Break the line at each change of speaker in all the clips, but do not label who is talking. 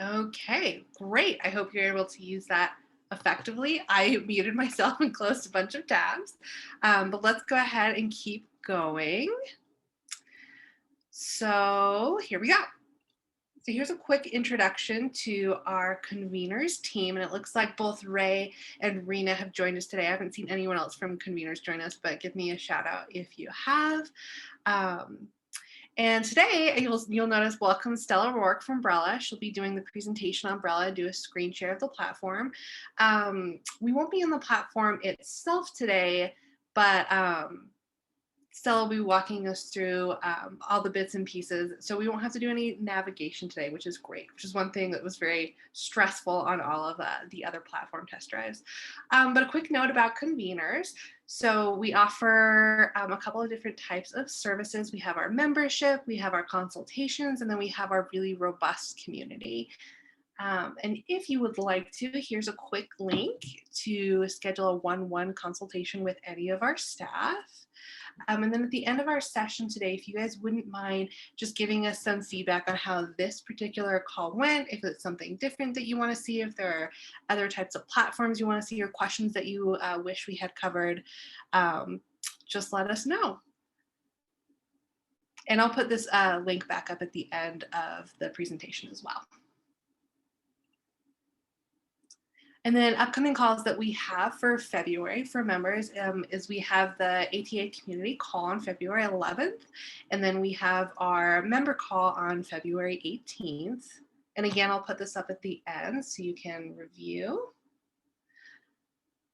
Okay, great. I hope you're able to use that effectively. I muted myself and closed a bunch of tabs, but let's go ahead and keep going. So here we go. So here's a quick introduction to our conveners team. And it looks like both Ray and Rena have joined us today. I haven't seen anyone else from conveners join us, but give me a shout out if you have. Um, and today you'll notice welcome Stella Rourke from Brella. She'll be doing the presentation on Brella, do a screen share of the platform. We won't be in the platform itself today, but Stella will be walking us through all the bits and pieces. So we won't have to do any navigation today, which is great, which is one thing that was very stressful on all of the other platform test drives. But a quick note about conveners. So we offer a couple of different types of services. We have our membership, we have our consultations, and then we have our really robust community. And if you would like to, here's a quick link to schedule a one-on-one consultation with any of our staff. And then at the end of our session today, if you guys wouldn't mind just giving us some feedback on how this particular call went, if it's something different that you want to see, if there are other types of platforms you want to see, or questions that you wish we had covered, just let us know. And I'll put this link back up at the end of the presentation as well. And then upcoming calls that we have for February for members is we have the ATA community call on February 11th. And then we have our member call on February 18th. And again, I'll put this up at the end so you can review.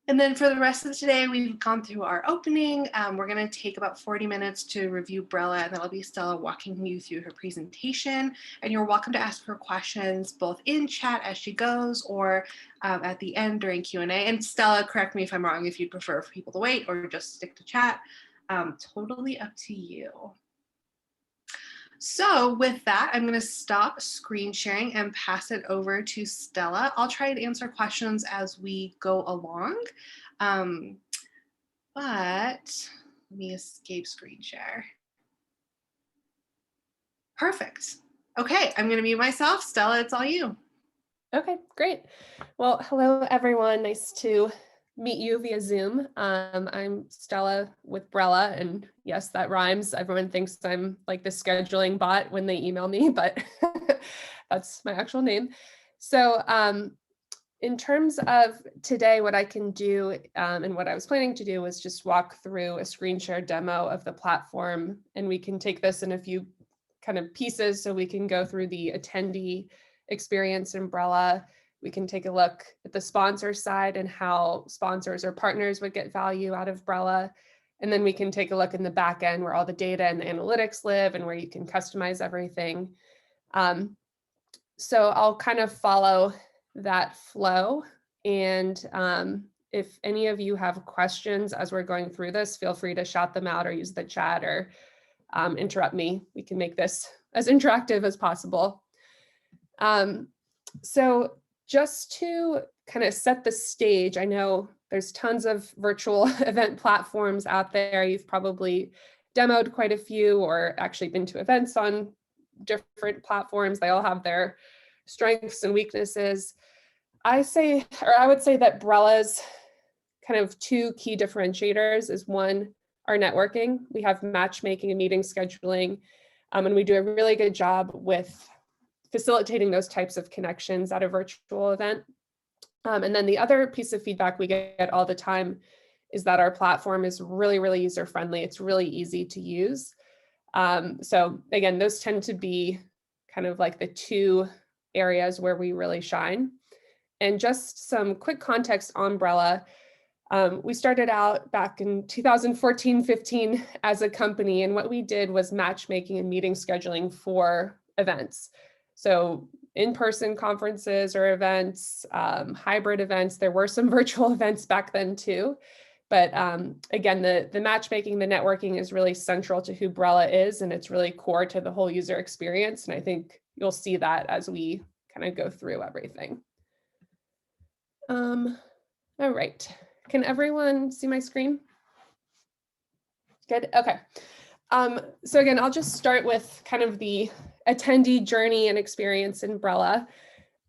And then for the rest of today, we've gone through our opening. We're going to take about 40 minutes to review Brella, and that'll be Stella walking you through her presentation. And you're welcome to ask her questions both in chat as she goes or at the end during Q&A. And Stella, correct me if I'm wrong, if you'd prefer for people to wait or just stick to chat. Totally up to you. So with that, I'm going to stop screen sharing and pass it over to Stella. I'll try to answer questions as we go along, but let me escape screen share. Perfect. Okay, I'm going to mute myself. Stella, it's all you.
Okay, great. Well, hello, everyone. Nice to meet you via Zoom. I'm Stella with Brella, and yes, that rhymes. Everyone thinks I'm like the scheduling bot when they email me, but that's my actual name. So in terms of today, what I can do and what I was planning to do was just walk through a screen share demo of the platform, and we can take this in a few kind of pieces so we can go through the attendee experience in Brella. We can take a look at the sponsor side and how sponsors or partners would get value out of Brella. And then we can take a look in the back end where all the data and the analytics live and where you can customize everything. So I'll kind of follow that flow. And if any of you have questions as we're going through this, feel free to shout them out or use the chat or interrupt me. We can make this as interactive as possible. So just to kind of set the stage, I know there's tons of virtual event platforms out there. You've probably demoed quite a few or actually been to events on different platforms. They all have their strengths and weaknesses. I would say that Brella's kind of two key differentiators is one, our networking. We have matchmaking and meeting scheduling, and we do a really good job with facilitating those types of connections at a virtual event. And then the other piece of feedback we get all the time is that our platform is really, really user-friendly. It's really easy to use. So again, those tend to be kind of like the two areas where we really shine. And just some quick context on Brella. We started out back in 2014-15 as a company, and what we did was matchmaking and meeting scheduling for events. So in-person conferences or events, hybrid events, there were some virtual events back then too. But again, the matchmaking, the networking is really central to who Brella is, and it's really core to the whole user experience. And I think you'll see that as we kind of go through everything. All right, can everyone see my screen? Good, okay. So again, I'll just start with kind of the attendee journey and experience in Brella.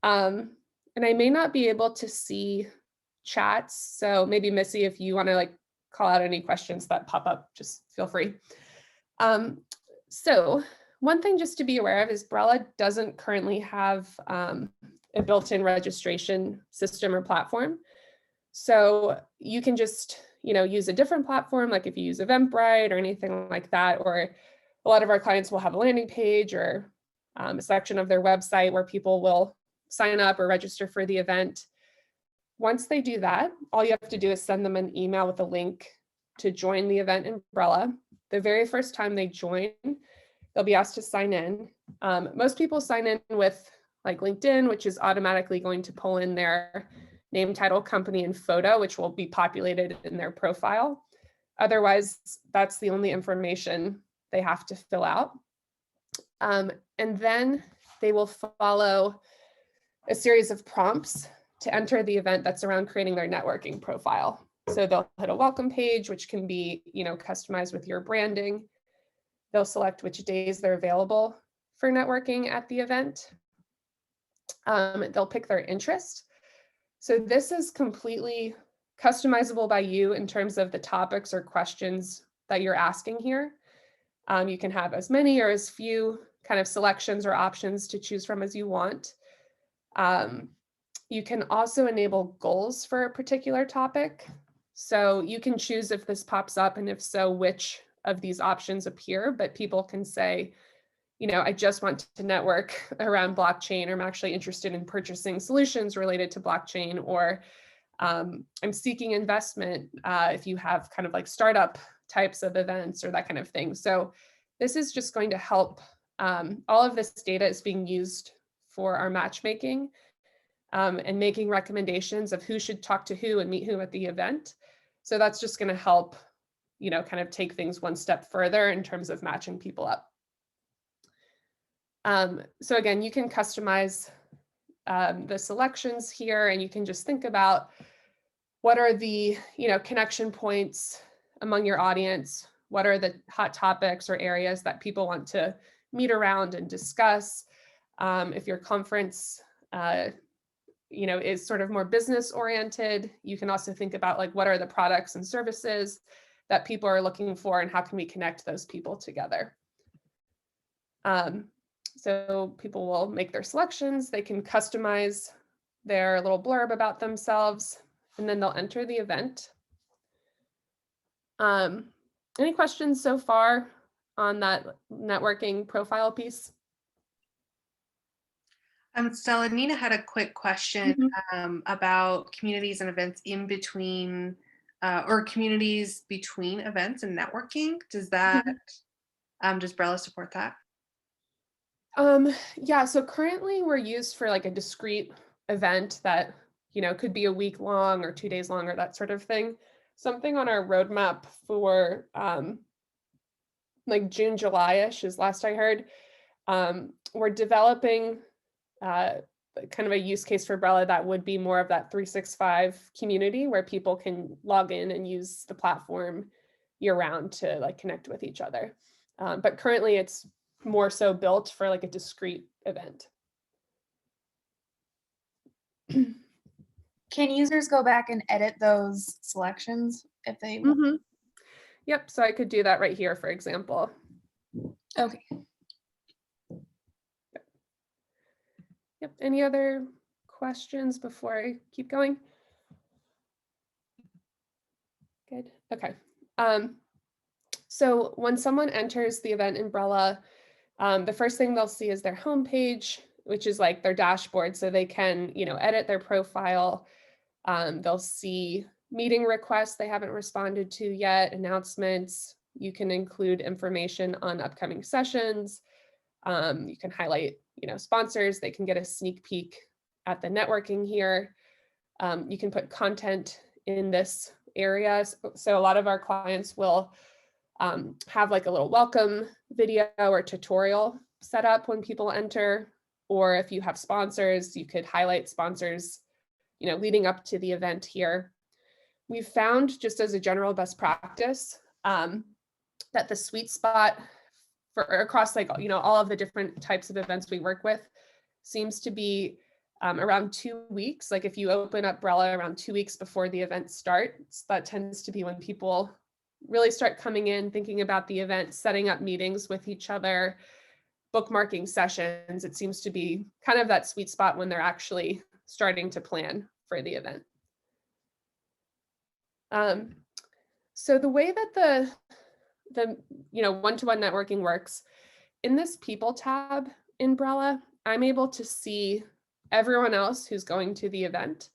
And I may not be able to see chats. So maybe Missy, if you want to like call out any questions that pop up, just feel free. So one thing just to be aware of is Brella doesn't currently have a built-in registration system or platform. So you can just, use a different platform, like if you use Eventbrite or anything like that, or a lot of our clients will have a landing page or a section of their website where people will sign up or register for the event. Once they do that, all you have to do is send them an email with a link to join the event in Brella. The very first time they join, they'll be asked to sign in. Most people sign in with like LinkedIn, which is automatically going to pull in their name, title, company, and photo, which will be populated in their profile. Otherwise, that's the only information they have to fill out. And then they will follow a series of prompts to enter the event that's around creating their networking profile. So they'll hit a welcome page, which can be, customized with your branding. They'll select which days they're available for networking at the event. They'll pick their interest. So this is completely customizable by you in terms of the topics or questions that you're asking here. You can have as many or as few kind of selections or options to choose from as you want. You can also enable goals for a particular topic. So you can choose if this pops up, and if so, which of these options appear, but people can say, I just want to network around blockchain, or I'm actually interested in purchasing solutions related to blockchain, or I'm seeking investment if you have kind of like startup types of events or that kind of thing. So this is just going to help. All of this data is being used for our matchmaking and making recommendations of who should talk to who and meet who at the event. So that's just going to help, kind of take things one step further in terms of matching people up. So again, you can customize the selections here, and you can just think about what are the, connection points among your audience, what are the hot topics or areas that people want to meet around and discuss. If your conference, is sort of more business oriented, you can also think about like, what are the products and services that people are looking for, and how can we connect those people together? So people will make their selections, they can customize their little blurb about themselves, and then they'll enter the event. Any questions so far on that networking profile piece?
Stella, Nina had a quick question about communities and events in between, or communities between events and networking. Does that, does Brella support that?
Yeah, so currently we're used for like a discrete event that, could be a week long or 2 days long or that sort of thing. Something on our roadmap for like June, July-ish is last I heard. We're developing kind of a use case for Brella that would be more of that 365 community where people can log in and use the platform year round to like connect with each other. But currently it's more so built for like a discrete event.
Can users go back and edit those selections if they want?
Yep, so I could do that right here, for example.
Okay.
Yep, any other questions before I keep going? Good, okay. So when someone enters the event in Brella, the first thing they'll see is their homepage, which is like their dashboard, so they can, edit their profile. They'll see meeting requests they haven't responded to yet, announcements. You can include information on upcoming sessions. You can highlight, sponsors. They can get a sneak peek at the networking here. You can put content in this area. So a lot of our clients will have like a little welcome video or tutorial set up when people enter. Or if you have sponsors, you could highlight sponsors, leading up to the event here. We've found, just as a general best practice, that the sweet spot for across like, all of the different types of events we work with seems to be around 2 weeks. Like if you open up Brella around 2 weeks before the event starts, that tends to be when people really start coming in, thinking about the event, setting up meetings with each other, bookmarking sessions. It seems to be kind of that sweet spot when they're actually starting to plan for the event. So the way that the one-to-one networking works, in this People tab in Brella, I'm able to see everyone else who's going to the event.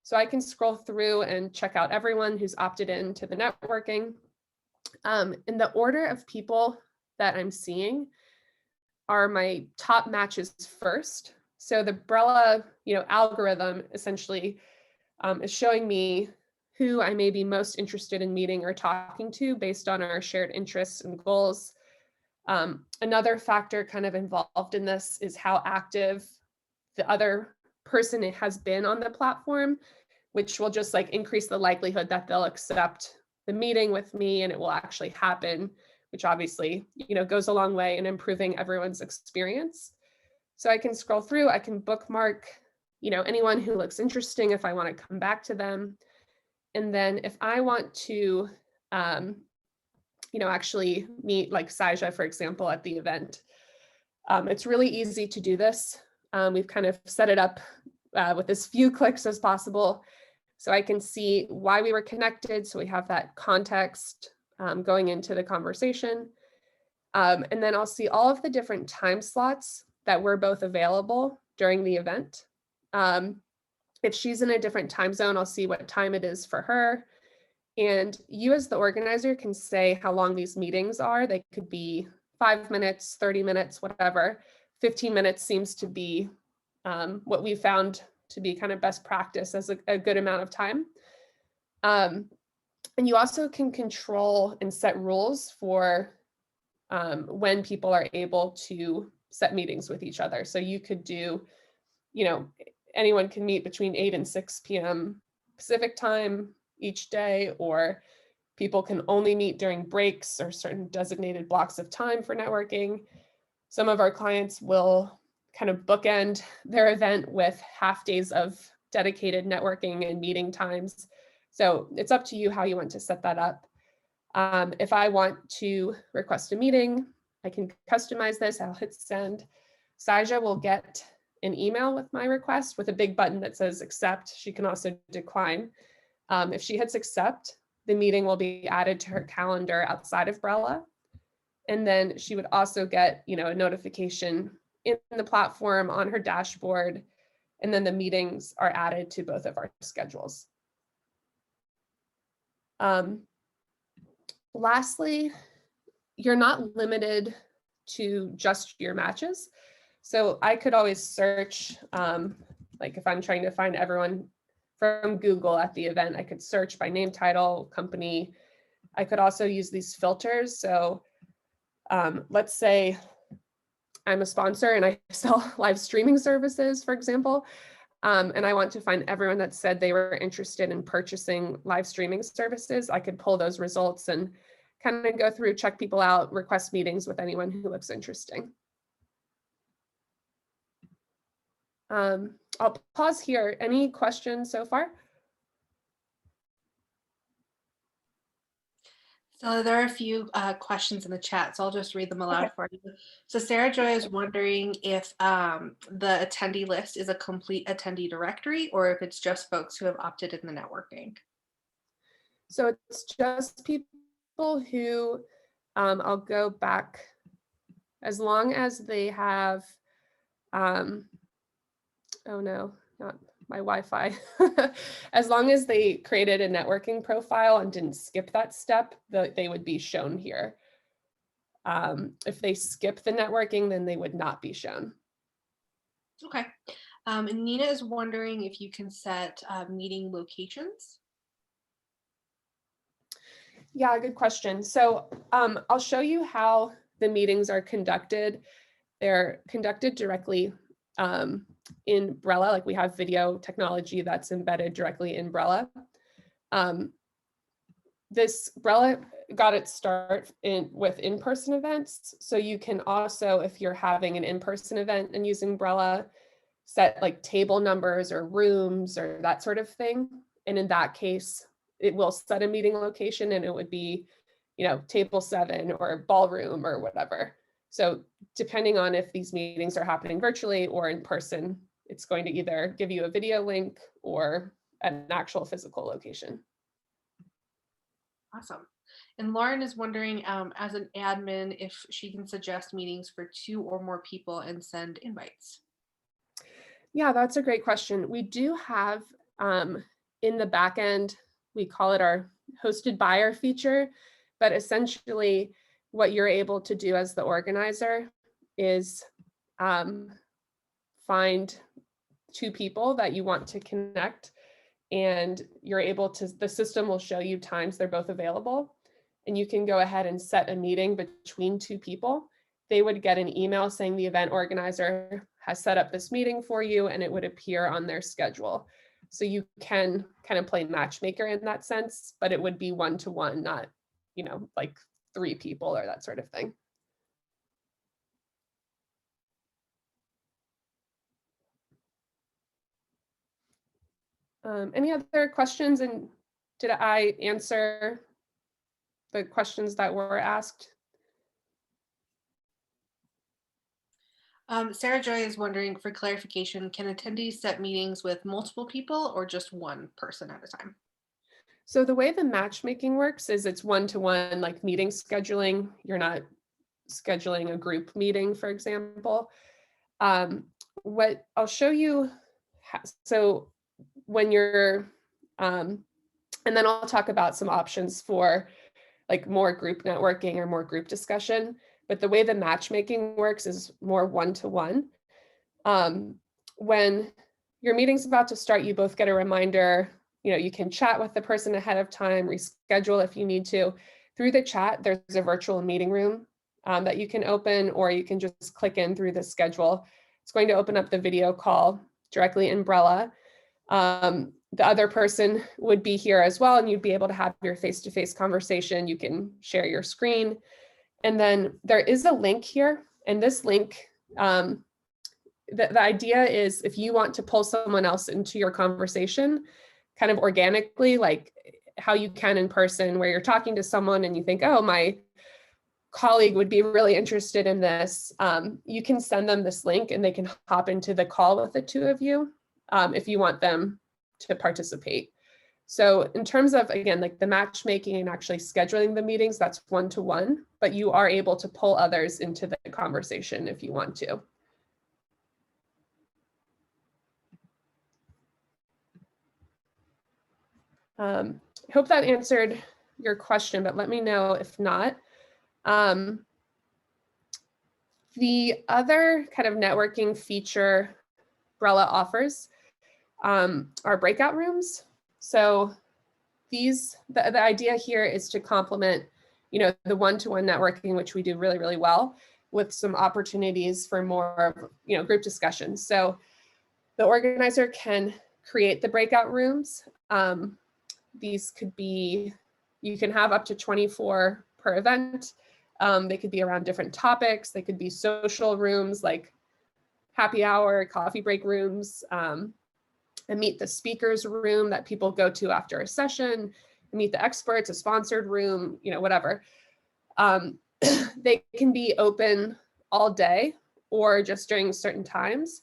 So I can scroll through and check out everyone who's opted in to the networking. In the order of people that I'm seeing are my top matches first. So the Brella, algorithm essentially is showing me who I may be most interested in meeting or talking to based on our shared interests and goals. Another factor kind of involved in this is how active the other person has been on the platform, which will just like increase the likelihood that they'll accept the meeting with me and it will actually happen, which obviously, goes a long way in improving everyone's experience. So I can scroll through, I can bookmark, anyone who looks interesting if I want to come back to them. And then if I want to, actually meet like Saija, for example, at the event, it's really easy to do this. We've kind of set it up with as few clicks as possible. So I can see why we were connected. So we have that context going into the conversation. And then I'll see all of the different time slots that were both available during the event. If she's in a different time zone, I'll see what time it is for her. And you as the organizer can say how long these meetings are. They could be 5 minutes, 30 minutes, whatever. 15 minutes seems to be what we found to be kind of best practice as a good amount of time. And you also can control and set rules for when people are able to set meetings with each other. So you could do, anyone can meet between 8 and 6 p.m. Pacific time each day, or people can only meet during breaks or certain designated blocks of time for networking. Some of our clients will kind of bookend their event with half days of dedicated networking and meeting times. So it's up to you how you want to set that up. If I want to request a meeting, I can customize this. I'll hit send. Saija will get an email with my request with a big button that says accept. She can also decline. If she hits accept, the meeting will be added to her calendar outside of Brella. And then she would also get, a notification in the platform on her dashboard. And then the meetings are added to both of our schedules. Lastly, you're not limited to just your matches. So I could always search, like if I'm trying to find everyone from Google at the event, I could search by name, title, company. I could also use these filters. So let's say I'm a sponsor and I sell live streaming services, for example, and I want to find everyone that said they were interested in purchasing live streaming services. I could pull those results and kind of go through, check people out, request meetings with anyone who looks interesting. I'll pause here. Any questions so far?
So there are a few questions in the chat, so I'll just read them aloud for you. So Sarah Joy is wondering if the attendee list is a complete attendee directory or if it's just folks who have opted in the networking.
So it's just people who, I'll go back, as long as they have, oh no, not my Wi-Fi. As long as they created a networking profile and didn't skip that step, they would be shown here. If they skip the networking, then they would not be shown.
Okay. And Nina is wondering if you can set meeting locations.
Yeah, good question. So I'll show you how the meetings are conducted. They're conducted directly in Brella, like we have video technology that's embedded directly in Brella. This Brella got its start with in-person events. So you can also, if you're having an in-person event and using Brella, set like table numbers or rooms or that sort of thing. And in that case, it will set a meeting location and it would be, table 7 or ballroom or whatever. So depending on if these meetings are happening virtually or in person, it's going to either give you a video link or an actual physical location.
Awesome. And Lauren is wondering, as an admin, if she can suggest meetings for 2 or more people and send invites.
Yeah, that's a great question. We do have in the back end, we call it our hosted buyer feature, but essentially what you're able to do as the organizer is find 2 people that you want to connect, and you're able to, the system will show you times they're both available, and you can go ahead and set a meeting between 2 people. They would get an email saying the event organizer has set up this meeting for you, and it would appear on their schedule. So you can kind of play matchmaker in that sense, but it would be one-to-one, not, like 3 people or that sort of thing. Any other questions, and did I answer the questions that were asked?
Sarah Joy is wondering, for clarification, can attendees set meetings with multiple people or just one person at a time?
So the way the matchmaking works is it's one-to-one, like meeting scheduling. You're not scheduling a group meeting, for example. What I'll show you, so when you're, and then I'll talk about some options for like more group networking or more group discussion. But the way the matchmaking works is more one-to-one. When your meeting's about to start, you both get a reminder. You can chat with the person ahead of time, reschedule if you need to. Through the chat, there's a virtual meeting room that you can open, or you can just click in through the schedule. It's going to open up the video call directly in Brella. The other person would be here as well, and you'd be able to have your face-to-face conversation. You can share your screen. And then there is a link here, and this link, the idea is if you want to pull someone else into your conversation kind of organically, like how you can in person, where you're talking to someone and you think, oh, my colleague would be really interested in this, you can send them this link and they can hop into the call with the 2 of you if you want them to participate. So in terms of, again, like the matchmaking and actually scheduling the meetings, that's one-to-one, but you are able to pull others into the conversation if you want to. I hope that answered your question, but let me know if not. The other kind of networking feature Brella offers are breakout rooms. So the idea here is to complement, the one-to-one networking, which we do really, really well, with some opportunities for more, group discussions. So the organizer can create the breakout rooms. These could be, you can have up to 24 per event. They could be around different topics. They could be social rooms like happy hour, coffee break rooms, a meet the speakers room that people go to after a session, meet the experts, a sponsored room, whatever. They can be open all day or just during certain times.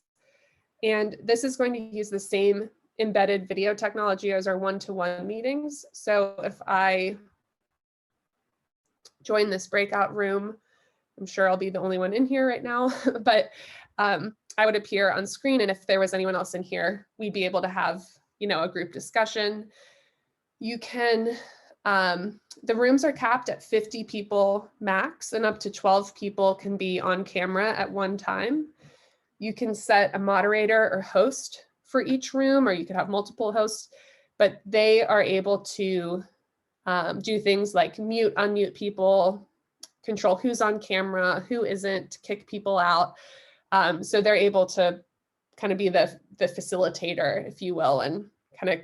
And this is going to use the same embedded video technology as our one-to-one meetings. So if I join this breakout room, I'm sure I'll be the only one in here right now, but I would appear on screen. And if there was anyone else in here, we'd be able to have, a group discussion. You can, the rooms are capped at 50 people max, and up to 12 people can be on camera at one time. You can set a moderator or host for each room, or you could have multiple hosts, but they are able to do things like mute, unmute people, control who's on camera, who isn't, kick people out. So they're able to kind of be the facilitator, if you will, and kind of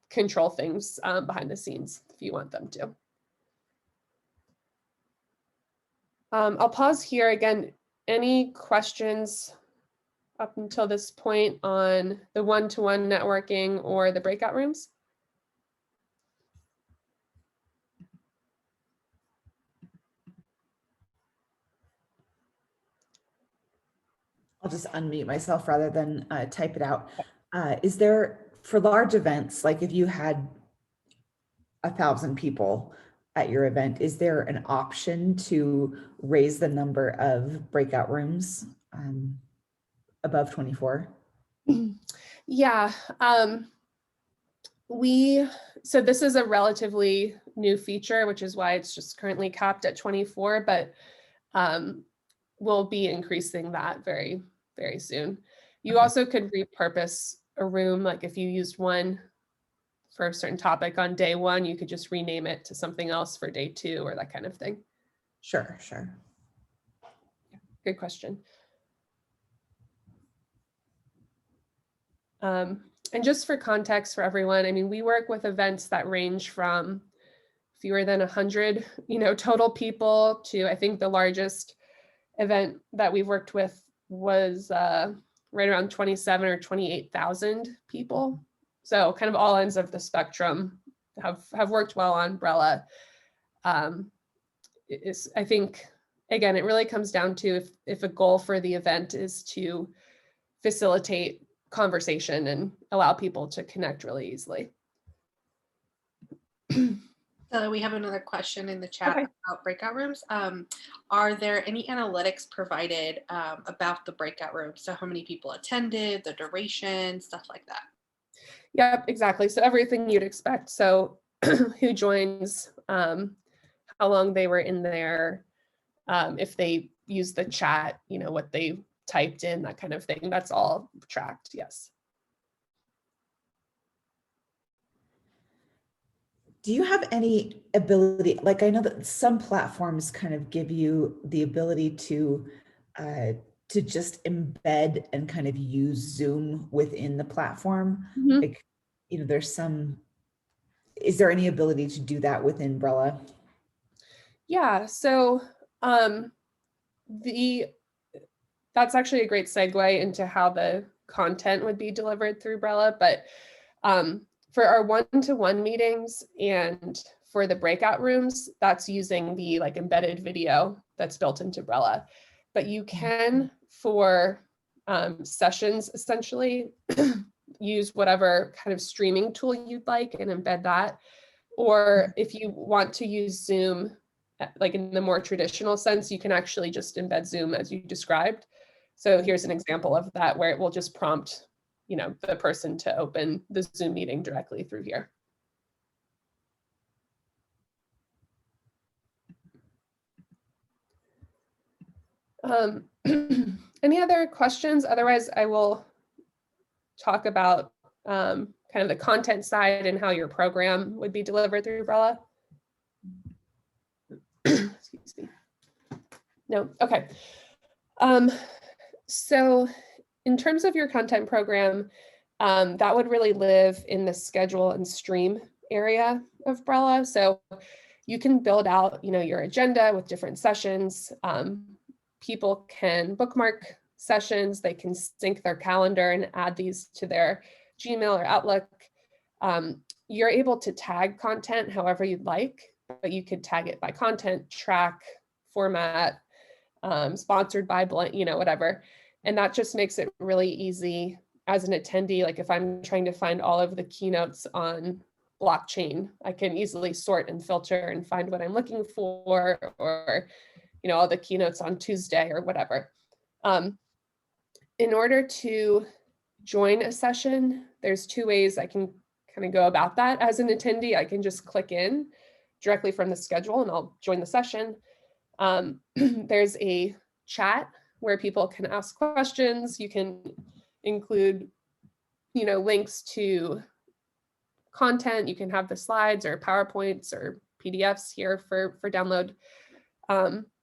control things behind the scenes if you want them to. I'll pause here again. Any questions up until this point on the one-to-one networking or the breakout rooms?
I'll just unmute myself rather than type it out. Is there, for large events, like if you had 1,000 people at your event, is there an option to raise the number of breakout rooms above 24?
Yeah, so this is a relatively new feature, which is why it's just currently capped at 24, but we'll be increasing that very, very soon. You
Okay.
also could repurpose a room, like if you used one for a certain topic on day one, you could just rename it to something else for day two or that kind of thing.
Sure, sure.
Good question. And just for context for everyone, I mean, we work with events that range from fewer than 100, total people to, I think the largest event that we've worked with was right around 27 or 28,000 people. So kind of all ends of the spectrum have worked well on Brella. I think, again, it really comes down to if a goal for the event is to facilitate conversation and allow people to connect really easily.
So we have another question in the chat
Okay.
about breakout rooms. Are there any analytics provided about the breakout rooms? So how many people attended, the duration, stuff like that?
Yep, exactly. So everything you'd expect. So who joins, how long they were in there, if they use the chat, what they typed in, that kind of thing. That's all tracked, yes.
Do you have any ability, like I know that some platforms kind of give you the ability to just embed and kind of use Zoom within the platform?
Mhm.
Like, is there any ability to do that within Brella?
Yeah, so that's actually a great segue into how the content would be delivered through Brella. But for our one-to-one meetings and for the breakout rooms, that's using the embedded video that's built into Brella. But you can, for sessions, essentially use whatever kind of streaming tool you'd like and embed that. Or if you want to use Zoom, like in the more traditional sense, you can actually just embed Zoom as you described. So here's an example of that where it will just prompt, the person to open the Zoom meeting directly through here. Any other questions? Otherwise, I will talk about kind of the content side and how your program would be delivered through Brella. Excuse me. No, okay. So in terms of your content program, that would really live in the schedule and stream area of Brella. So you can build out, your agenda with different sessions. People can bookmark sessions. They can sync their calendar and add these to their Gmail or Outlook. You're able to tag content however you'd like, but you could tag it by content, track, format, sponsored by blank, whatever. And that just makes it really easy as an attendee. Like if I'm trying to find all of the keynotes on blockchain, I can easily sort and filter and find what I'm looking for, or, all the keynotes on Tuesday or whatever. In order to join a session, there's two ways I can kind of go about that. As an attendee, I can just click in directly from the schedule and I'll join the session. There's a chat where people can ask questions. You can include, links to content. You can have the slides or PowerPoints or PDFs here for download.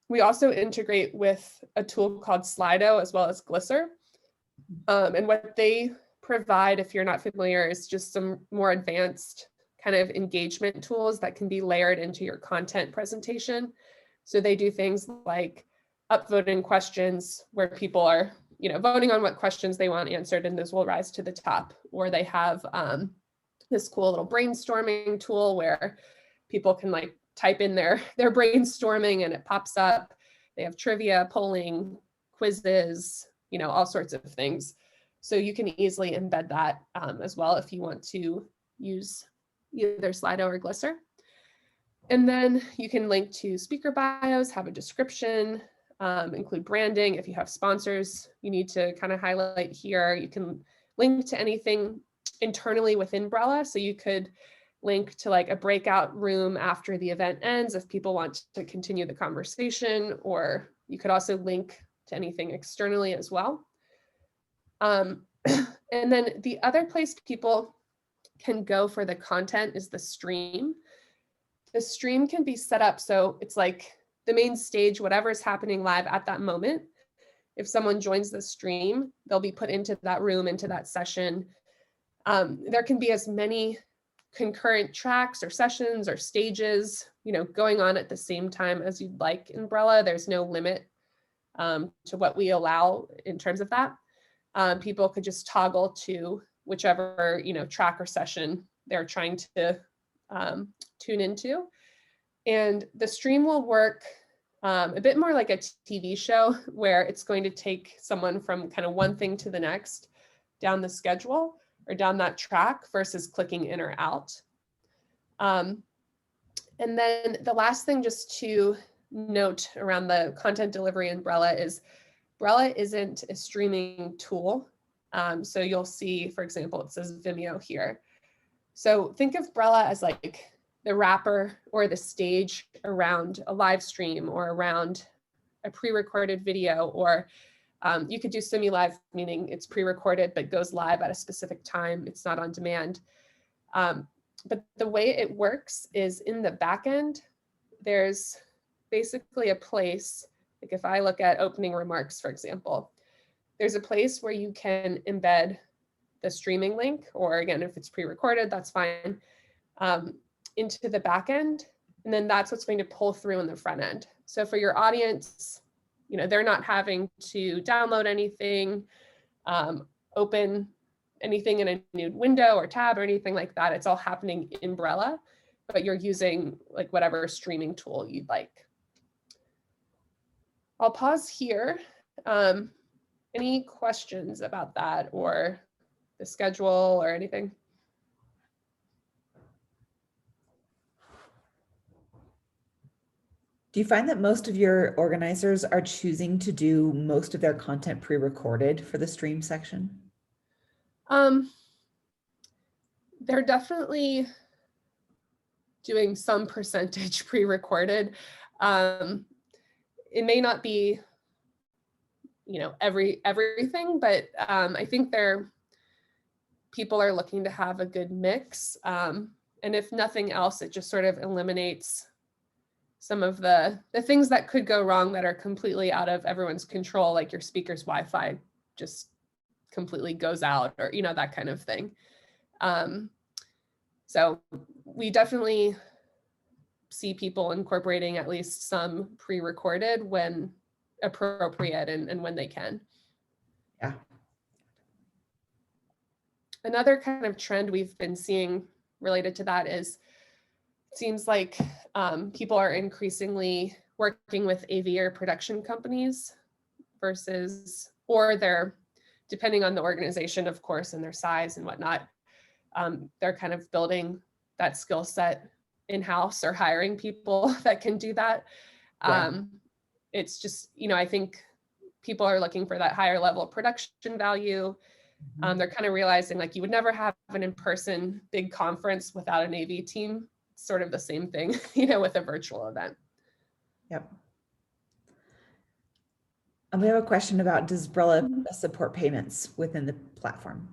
We also integrate with a tool called Slido as well as Glisser. And what they provide, if you're not familiar, is just some more advanced kind of engagement tools that can be layered into your content presentation. So they do things like upvoting questions where people are voting on what questions they want answered, and those will rise to the top. Or they have this cool little brainstorming tool where people can like type in their brainstorming and it pops up. They have trivia, polling, quizzes, all sorts of things. So you can easily embed that as well if you want to use either Slido or Glisser. And then you can link to speaker bios, have a description, include branding. If you have sponsors, you need to kind of highlight here. You can link to anything internally within Brella. So you could link to like a breakout room after the event ends if people want to continue the conversation, or you could also link to anything externally as well. And then the other place people can go for the content is the stream. The stream can be set up so it's like the main stage, whatever is happening live at that moment. If someone joins the stream, they'll be put into that room, into that session. There can be as many concurrent tracks or sessions or stages, going on at the same time as you'd like in Brella. There's no limit to what we allow in terms of that. People could just toggle to whichever, track or session they're trying to tune into. And the stream will work a bit more like a TV show, where it's going to take someone from kind of one thing to the next down the schedule or down that track versus clicking in or out. And then the last thing just to note around the content delivery in Brella is Brella isn't a streaming tool. So you'll see, for example, it says Vimeo here. So think of Brella as like the wrapper or the stage around a live stream or around a pre-recorded video, or you could do semi-live, meaning it's pre-recorded but goes live at a specific time. It's not on demand. But the way it works is in the back end, there's basically a place, like if I look at opening remarks, for example, there's a place where you can embed the streaming link, or again, if it's pre-recorded, that's fine, into the back end. And then that's what's going to pull through in the front end. So for your audience, they're not having to download anything, open anything in a new window or tab or anything like that. It's all happening in Brella, but you're using like whatever streaming tool you'd like. I'll pause here. Any questions about that or the schedule or anything?
Do you find that most of your organizers are choosing to do most of their content pre-recorded for the stream section?
They're definitely doing some percentage pre-recorded. It may not be, everything, but I think people are looking to have a good mix. And if nothing else, it just sort of eliminates some of the things that could go wrong that are completely out of everyone's control, like your speaker's Wi-Fi just completely goes out, or, that kind of thing. So we definitely see people incorporating at least some pre-recorded when appropriate and when they can.
Yeah.
Another kind of trend we've been seeing related to that is, it seems like people are increasingly working with AV or production companies or they're, depending on the organization, of course, and their size and whatnot, they're kind of building that skill set in-house or hiring people that can do that.
Yeah.
It's just, I think people are looking for that higher level production value. They're kind of realizing like you would never have an in-person big conference without an AV team. It's sort of the same thing, with a virtual event.
Yep. And we have a question about, does Brella support payments within the platform?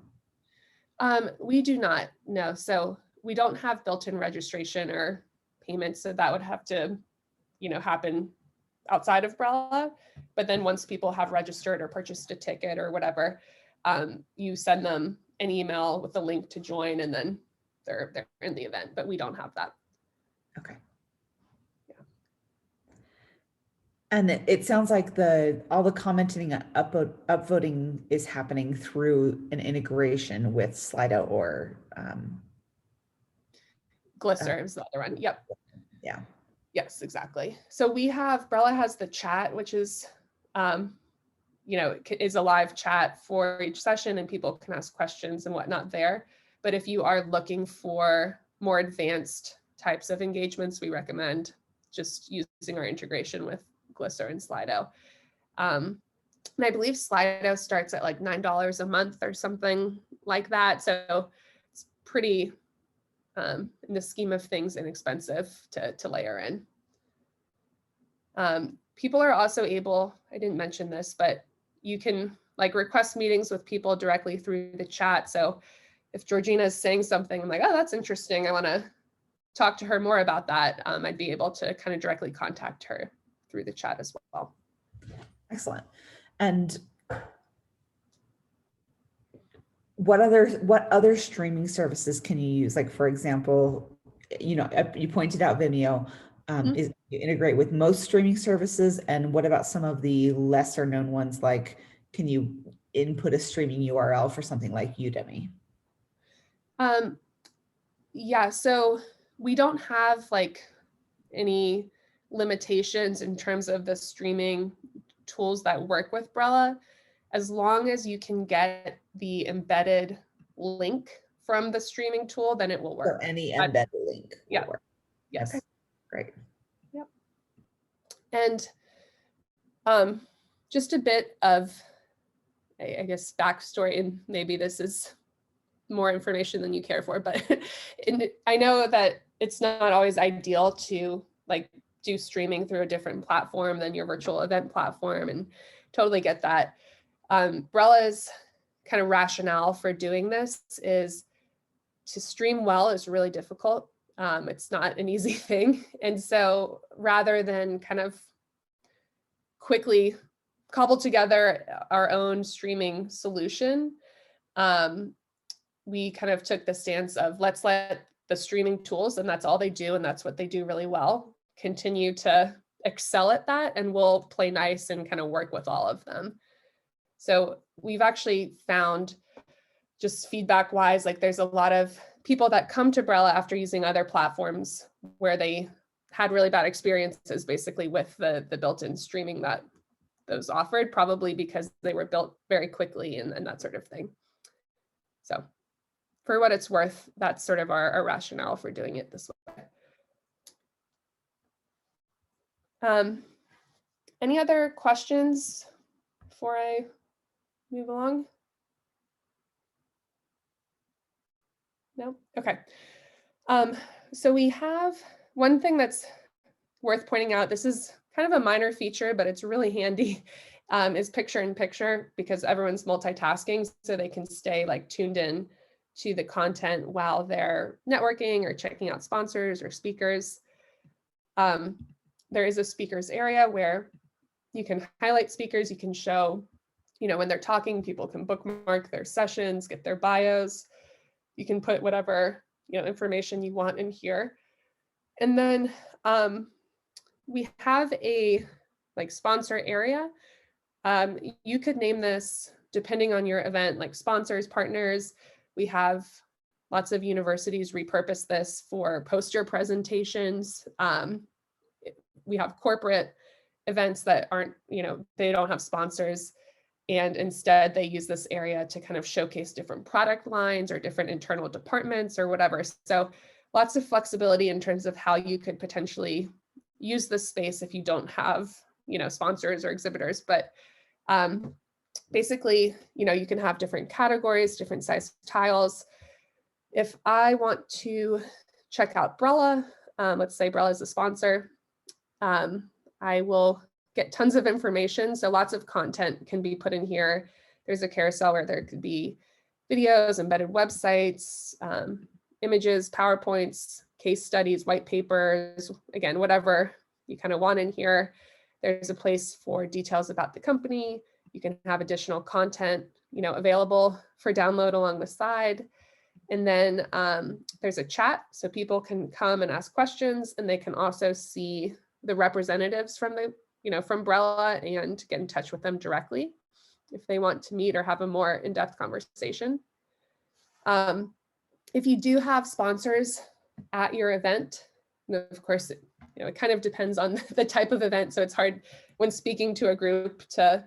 We do not, no. So we don't have built-in registration or payments. So that would have to, happen outside of Brella. But then once people have registered or purchased a ticket or whatever, you send them an email with a link to join, and then they're in the event, but we don't have that.
Okay. And it sounds like all the commenting and upvoting is happening through an integration with Slido or
Glisser is the other one. Yep.
yeah.
Yes, exactly. So Brella has the chat, which is, is a live chat for each session and people can ask questions and whatnot there. But if you are looking for more advanced types of engagements, we recommend just using our integration with Glisser and Slido. And I believe Slido starts at like $9 a month or something like that. So it's pretty, in the scheme of things, inexpensive to layer in. People are also able, I didn't mention this, but you can like request meetings with people directly through the chat. So if Georgina is saying something, I'm like, oh, that's interesting, I want to talk to her more about that, I'd be able to kind of directly contact her through the chat as well.
Excellent. And what other streaming services can you use? Like, for example, you pointed out Vimeo. Is you integrate with most streaming services, and what about some of the lesser known ones? Like, can you input a streaming URL for something like Udemy?
Yeah, so we don't have like any limitations in terms of the streaming tools that work with Brella, as long as you can get the embedded link from the streaming tool, then it will work.
So any embedded link will
Yeah.
work.
Yes.
Okay, great.
Yep. And just a bit of, I guess, backstory, and maybe this is more information than you care for, but I know that it's not always ideal to like do streaming through a different platform than your virtual event platform, and totally get that. Brella's kind of rationale for doing this is to stream well is really difficult. It's not an easy thing. And so rather than kind of quickly cobble together our own streaming solution, we kind of took the stance of let's let the streaming tools, and that's all they do, and that's what they do really well, continue to excel at that, and we'll play nice and kind of work with all of them. So we've actually found, just feedback wise, like there's a lot of people that come to Brella after using other platforms where they had really bad experiences basically with the built-in streaming that those offered, probably because they were built very quickly and that sort of thing. So for what it's worth, that's sort of our rationale for doing it this way. Any other questions before I move along? No? Okay. So we have one thing that's worth pointing out. This is kind of a minor feature, but it's really handy, is picture in picture, because everyone's multitasking, so they can stay like tuned in to the content while they're networking or checking out sponsors or speakers. There is a speakers area where you can highlight speakers. You can show, when they're talking, people can bookmark their sessions, get their bios. You can put whatever, information you want in here. And then we have a sponsor area. You could name this, depending on your event, like sponsors, partners. We have lots of universities repurpose this for poster presentations. We have corporate events that aren't, they don't have sponsors, and instead they use this area to kind of showcase different product lines or different internal departments or whatever. So lots of flexibility in terms of how you could potentially use this space if you don't have, sponsors or exhibitors. But basically, you can have different categories, different size tiles. If I want to check out Brella, let's say Brella is a sponsor, I will get tons of information. So lots of content can be put in here. There's a carousel where there could be videos, embedded websites, images, PowerPoints, case studies, white papers, again, whatever you kind of want in here. There's a place for details about the company. You can have additional content, available for download along the side. And then there's a chat, so people can come and ask questions, and they can also see the representatives from the from Brella and get in touch with them directly if they want to meet or have a more in-depth conversation. If you do have sponsors at your event, of course, it kind of depends on the type of event. So it's hard when speaking to a group to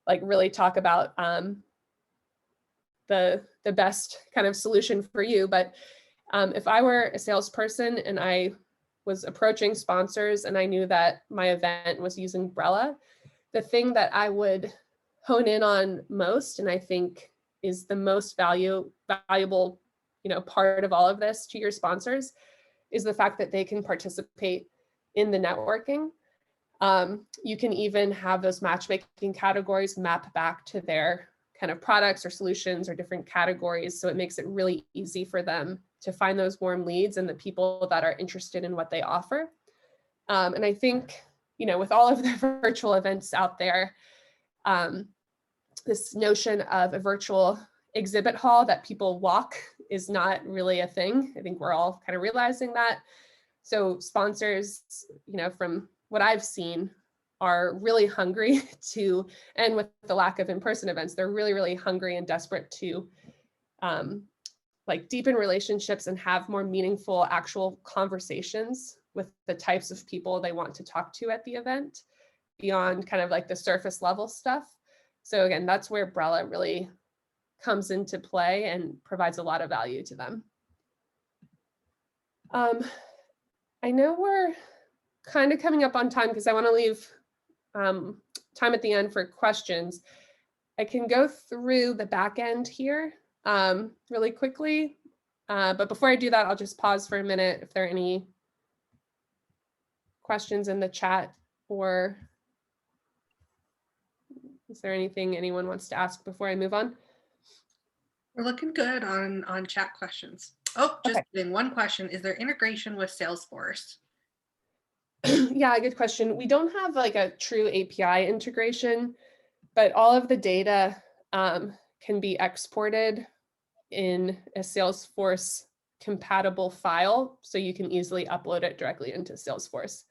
like really talk about the best kind of solution for you. But if I were a salesperson and I was approaching sponsors and I knew that my event was using Brella, the thing that I would hone in on most, and I think is the most valuable, part of all of this to your sponsors, is the fact that they can participate in the networking. You can even have those matchmaking categories map back to their kind of products or solutions or different categories. So it makes it really easy for them to find those warm leads and the people that are interested in what they offer. And I think, with all of the virtual events out there, this notion of a virtual exhibit hall that people walk is not really a thing. I think we're all kind of realizing that. So sponsors, from what I've seen, are really hungry to, and with the lack of in-person events, they're really, really hungry and desperate to deepen relationships and have more meaningful actual conversations with the types of people they want to talk to at the event beyond kind of like the surface level stuff. So again, that's where Brella really comes into play and provides a lot of value to them. I know we're kind of coming up on time because I want to leave time at the end for questions. I can go through the back end here really quickly. But before I do that, I'll just pause for a minute if there are any questions in the chat, or is there anything anyone wants to ask before I move on?
We're looking good on chat questions. Oh, just
Okay.
kidding. One question. Is there integration with Salesforce?
Yeah, good question. We don't have like a true API integration, but all of the data can be exported in a Salesforce compatible file, so you can easily upload it directly into Salesforce.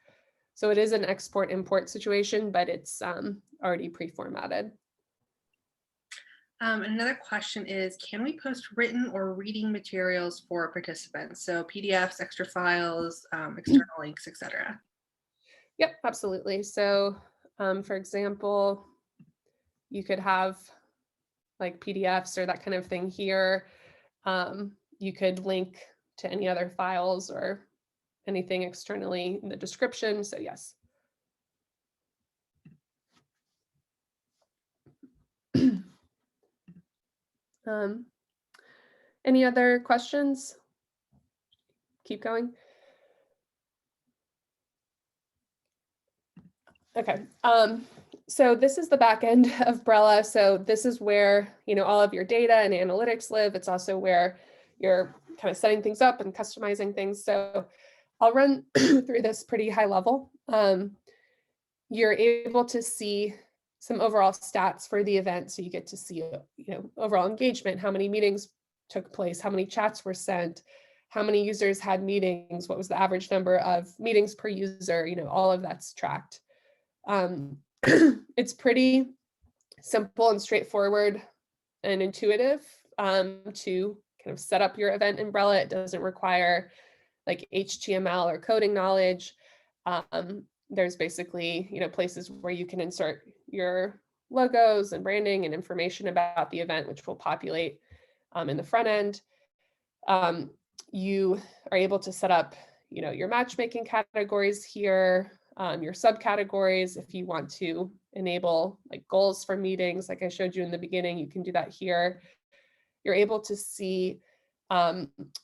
So it is an export import situation, but it's already pre-formatted.
Another question is, can we post written or reading materials for participants? So PDFs, extra files, external links, etc.
Yep, absolutely. So for example, you could have like PDFs or that kind of thing here. You could link to any other files or anything externally in the description. So yes. Any other questions? Keep going. Okay. So this is the back end of Brella. So this is where, all of your data and analytics live. It's also where you're kind of setting things up and customizing things. So I'll run through this pretty high level. You're able to see some overall stats for the event. So you get to see, overall engagement, how many meetings took place, how many chats were sent, how many users had meetings, what was the average number of meetings per user, all of that's tracked. It's pretty simple and straightforward and intuitive to kind of set up your event in Brella. It doesn't require like HTML or coding knowledge. There's basically, places where you can insert your logos and branding and information about the event, which will populate in the front end. You are able to set up, your matchmaking categories here, your subcategories. If you want to enable like goals for meetings, like I showed you in the beginning, you can do that here. You're able to see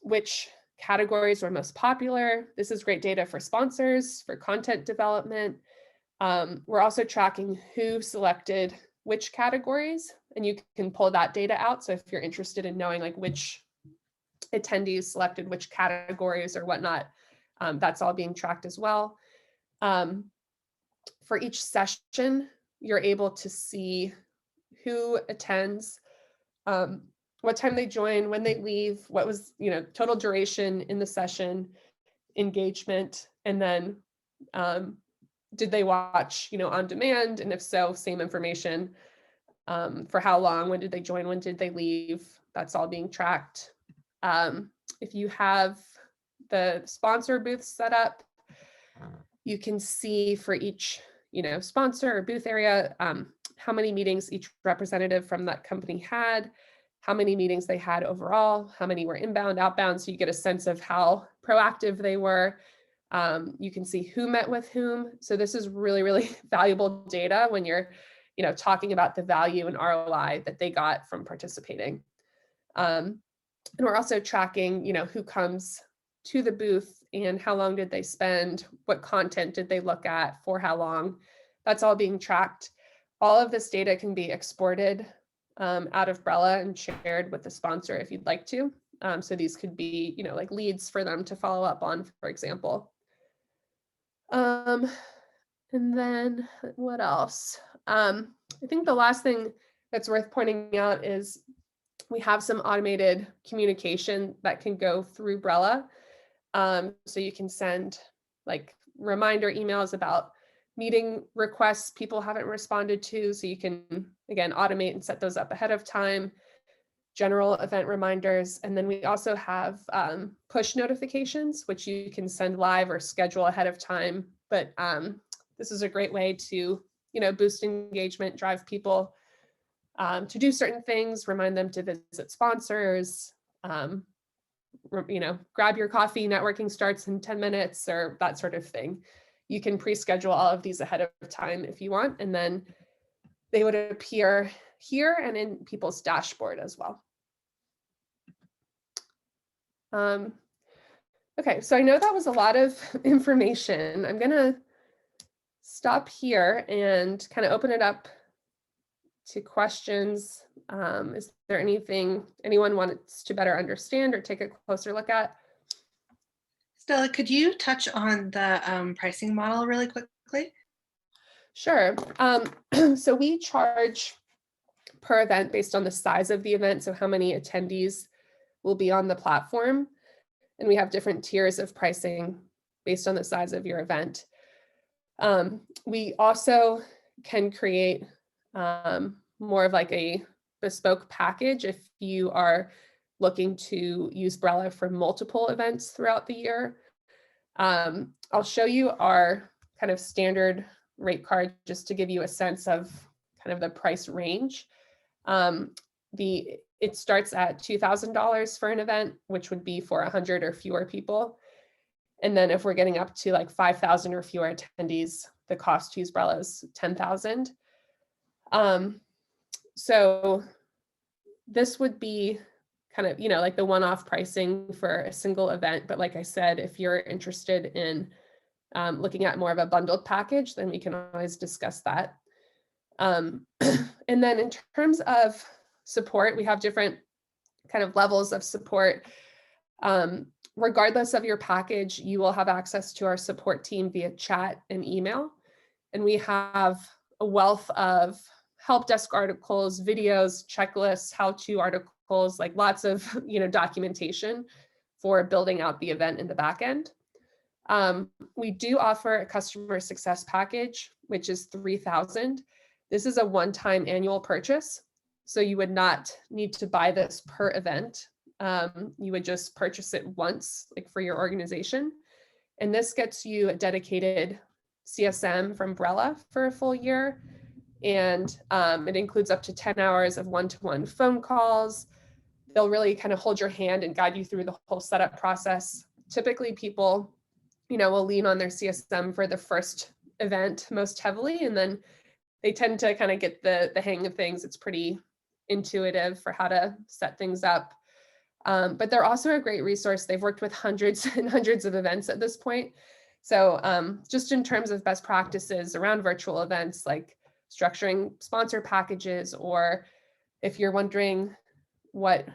which categories were most popular. This is great data for sponsors, for content development. We're also tracking who selected which categories, and you can pull that data out. So if you're interested in knowing like which attendees selected which categories or whatnot, that's all being tracked as well. For each session, you're able to see who attends, what time they join, when they leave, what was, total duration in the session, engagement, and then did they watch, on demand? And if so, same information. For how long, when did they join, when did they leave? That's all being tracked. If you have the sponsor booths set up, you can see for each, sponsor or booth area, how many meetings each representative from that company had, how many meetings they had overall, how many were inbound, outbound. So you get a sense of how proactive they were. You can see who met with whom. So this is really, really valuable data when you're, talking about the value and ROI that they got from participating. And we're also tracking, who comes to the booth and how long did they spend, what content did they look at, for how long. That's all being tracked. All of this data can be exported out of Brella and shared with the sponsor if you'd like to. So these could be, like leads for them to follow up on, for example. And then what else? I think the last thing that's worth pointing out is we have some automated communication that can go through Brella. So you can send like reminder emails about meeting requests people haven't responded to. So you can, again, automate and set those up ahead of time, general event reminders. And then we also have push notifications, which you can send live or schedule ahead of time. But this is a great way to, boost engagement, drive people to do certain things, remind them to visit sponsors, grab your coffee, networking starts in 10 minutes, or that sort of thing. You can pre-schedule all of these ahead of time if you want, and then they would appear here and in people's dashboard as well. Okay, so I know that was a lot of information. I'm gonna stop here and kind of open it up to questions. Is there anything anyone wants to better understand or take a closer look at?
Stella, could you touch on the pricing model really quickly?
Sure. So we charge per event based on the size of the event, so how many attendees will be on the platform. And we have different tiers of pricing based on the size of your event. We also can create more of like a bespoke package if you are looking to use Brella for multiple events throughout the year. I'll show you our kind of standard rate card just to give you a sense of kind of the price range. It starts at $2,000 for an event, which would be for 100 or fewer people. And then if we're getting up to like 5,000 or fewer attendees, the cost to use Brella is $10,000. So this would be kind of, like the one-off pricing for a single event. But like I said, if you're interested in looking at more of a bundled package, then we can always discuss that. And then in terms of support, we have different kind of levels of support. Regardless of your package, you will have access to our support team via chat and email. And we have a wealth of help desk articles, videos, checklists, how-to articles, like lots of documentation for building out the event in the back end. We do offer a customer success package, which is $3,000. This is a one-time annual purchase. So you would not need to buy this per event. You would just purchase it once, like for your organization. And this gets you a dedicated CSM from Brella for a full year. And it includes up to 10 hours of one-to-one phone calls. They'll really kind of hold your hand and guide you through the whole setup process. Typically people, will lean on their CSM for the first event most heavily, and then they tend to kind of get the hang of things. It's pretty intuitive for how to set things up. But they're also a great resource. They've worked with hundreds and hundreds of events at this point. So just in terms of best practices around virtual events, like structuring sponsor packages, or if you're wondering what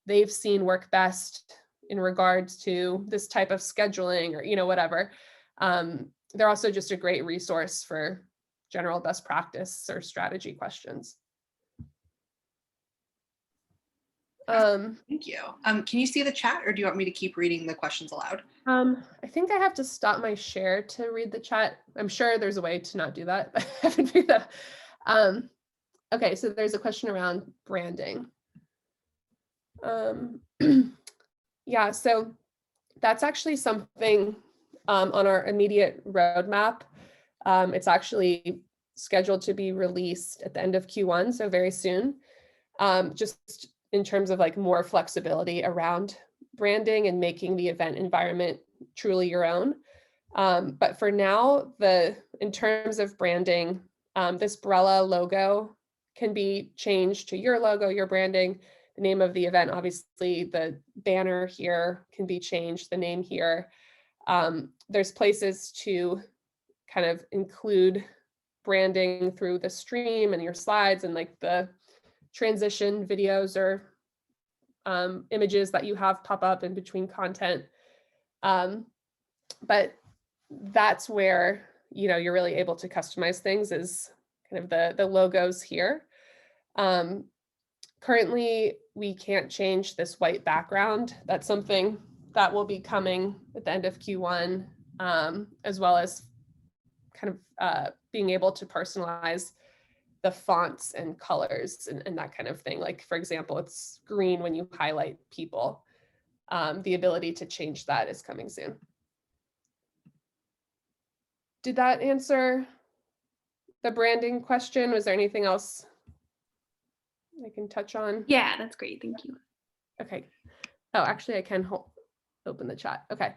they've seen work best in regards to this type of scheduling or, whatever, they're also just a great resource for general best practice or strategy questions.
Thank you. Can you see the chat, or do you want me to keep reading the questions aloud?
I think I have to stop my share to read the chat. I'm sure there's a way to not do that. I haven't figured that out. Okay, so there's a question around branding. Yeah, so that's actually something on our immediate roadmap. It's actually scheduled to be released at the end of Q1, so very soon. Just in terms of like more flexibility around branding and making the event environment truly your own. But for now, in terms of branding, this Brella logo can be changed to your logo, your branding, the name of the event. Obviously, the banner here can be changed, the name here. There's places to kind of include branding through the stream and your slides and like the transition videos or images that you have pop up in between content. But that's where, you know, you're really able to customize things is kind of the logos here. Currently, we can't change this white background. That's something that will be coming at the end of Q1, as well as kind of being able to personalize the fonts and colors and that kind of thing. Like, for example, it's green when you highlight people. The ability to change that is coming soon. Did that answer the branding question? Was there anything else I can touch on?
Yeah, that's great. Thank you.
Okay. Oh, actually, I can open the chat. Okay.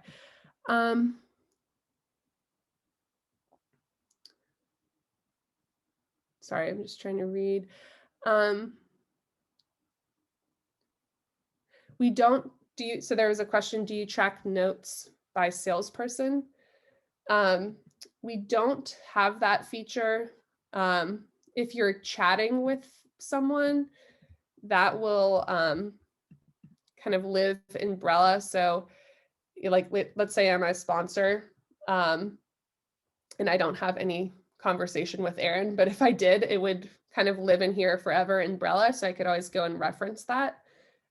Sorry, I'm just trying to read. We don't so there was a question, do you track notes by salesperson? We don't have that feature. If you're chatting with someone, that will kind of live in Brella. So like, let's say I'm a sponsor and I don't have any conversation with Aaron, but if I did, it would kind of live in here forever in Brella. So I could always go and reference that.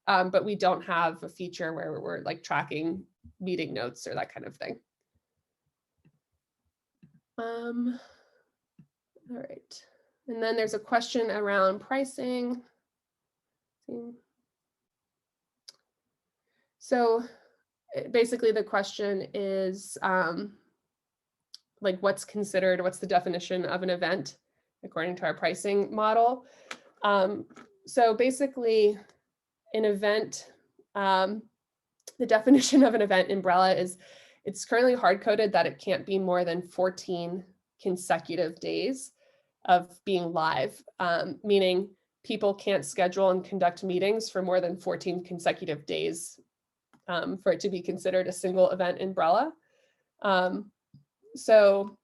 But we don't have a feature where we're like tracking meeting notes or that kind of thing. All right. And then there's a question around pricing. So basically the question is like what's the definition of an event according to our pricing model. So basically an event, the definition of an event in Brella is it's currently hard-coded that it can't be more than 14 consecutive days of being live, meaning people can't schedule and conduct meetings for more than 14 consecutive days for it to be considered a single event in Brella. So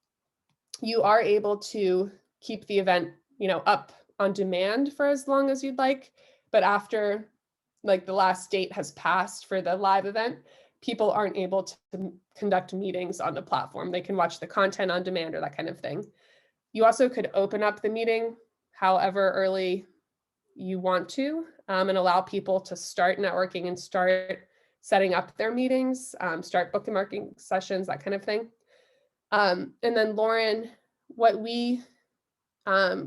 you are able to keep the event, you know, up on demand for as long as you'd like, but after like the last date has passed for the live event, people aren't able to conduct meetings on the platform. They can watch the content on demand or that kind of thing. You also could open up the meeting however early you want to and allow people to start networking and start setting up their meetings, start bookmarking sessions, that kind of thing. And then Lauren, what we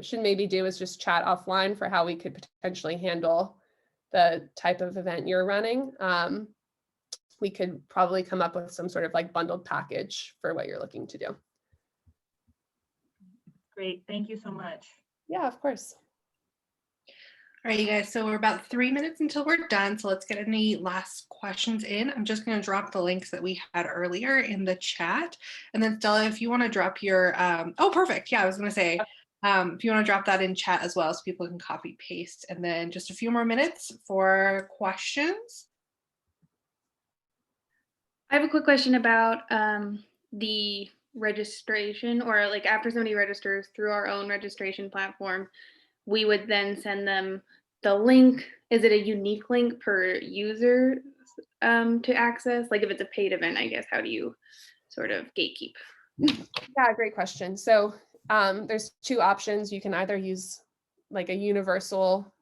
should maybe do is just chat offline for how we could potentially handle the type of event you're running. We could probably come up with some sort of like bundled package for what you're looking to do.
Great, thank you so much.
Yeah, of course.
All right, you guys, so we're about 3 minutes until we're done. So let's get any last questions in. I'm just gonna drop the links that we had earlier in the chat. And then Stella, if you wanna drop your, oh, perfect. Yeah, I was gonna say, if you wanna drop that in chat as well so people can copy paste. And then just a few more minutes for questions.
I have a quick question about the registration, or like after somebody registers through our own registration platform, we would then send them the link. Is it a unique link per user to access? Like if it's a paid event, I guess, how do you sort of gatekeep?
Yeah, great question. So there's two options. You can either use like a universal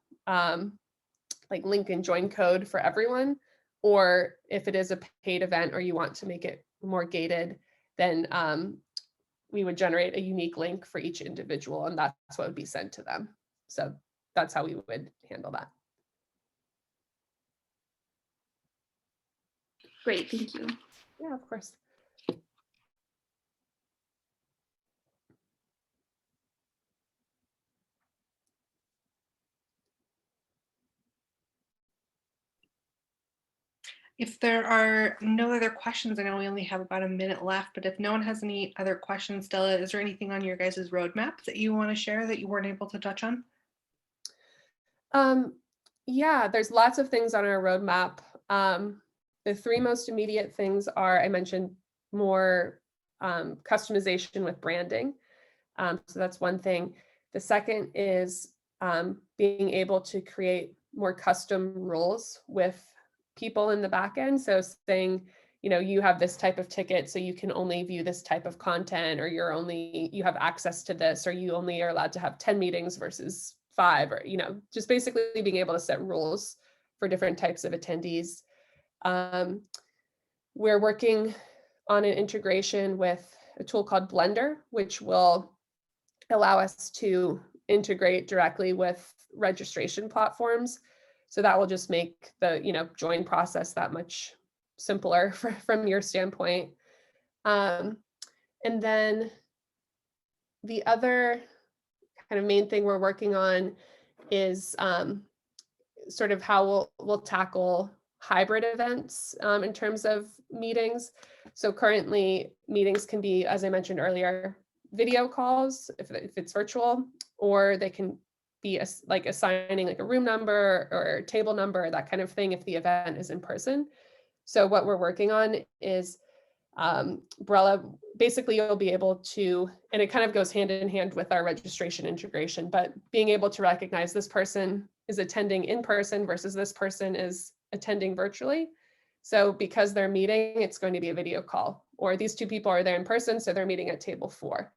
like link and join code for everyone, or if it is a paid event or you want to make it more gated, then we would generate a unique link for each individual, and that's what would be sent to them. So that's how we would handle that.
Great, thank you.
Yeah, of course.
If there are no other questions, I know we only have about a minute left, but if no one has any other questions, Stella, is there anything on your guys' roadmap that you want to share that you weren't able to touch on?
Yeah, there's lots of things on our roadmap. The three most immediate things are, I mentioned, more customization with branding. So that's one thing. The second is being able to create more custom rules with people in the back end. So saying, you have this type of ticket, so you can only view this type of content, or you have access to this, or you only are allowed to have 10 meetings versus 5, or, just basically being able to set rules for different types of attendees. We're working on an integration with a tool called Blender, which will allow us to integrate directly with registration platforms. So that will just make the join process that much simpler from your standpoint. And then the other kind of main thing we're working on is sort of how we'll tackle hybrid events in terms of meetings. So currently meetings can be, as I mentioned earlier, video calls if it's virtual, or they can be like assigning like a room number or table number, that kind of thing, if the event is in person. So what we're working on is Brella, basically you'll be able to, and it kind of goes hand in hand with our registration integration, but being able to recognize this person is attending in person versus this person is attending virtually. So because they're meeting, it's going to be a video call, or these two people are there in person, so they're meeting at table 4.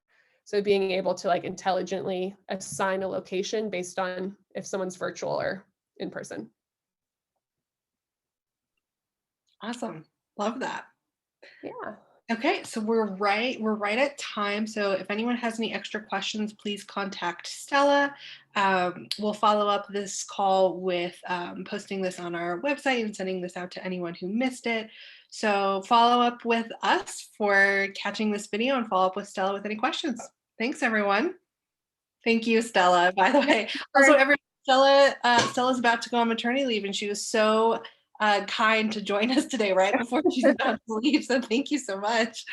So being able to like intelligently assign a location based on if someone's virtual or in person.
Awesome. Love that.
Yeah.
Okay, so we're right at time. So if anyone has any extra questions, please contact Stella. We'll follow up this call with posting this on our website and sending this out to anyone who missed it. So follow up with us for catching this video, and follow up with Stella with any questions. Thanks, everyone. Thank you, Stella. By the way, also, Stella's about to go on maternity leave, and she was so kind to join us today right before she's about to leave. So thank you so much.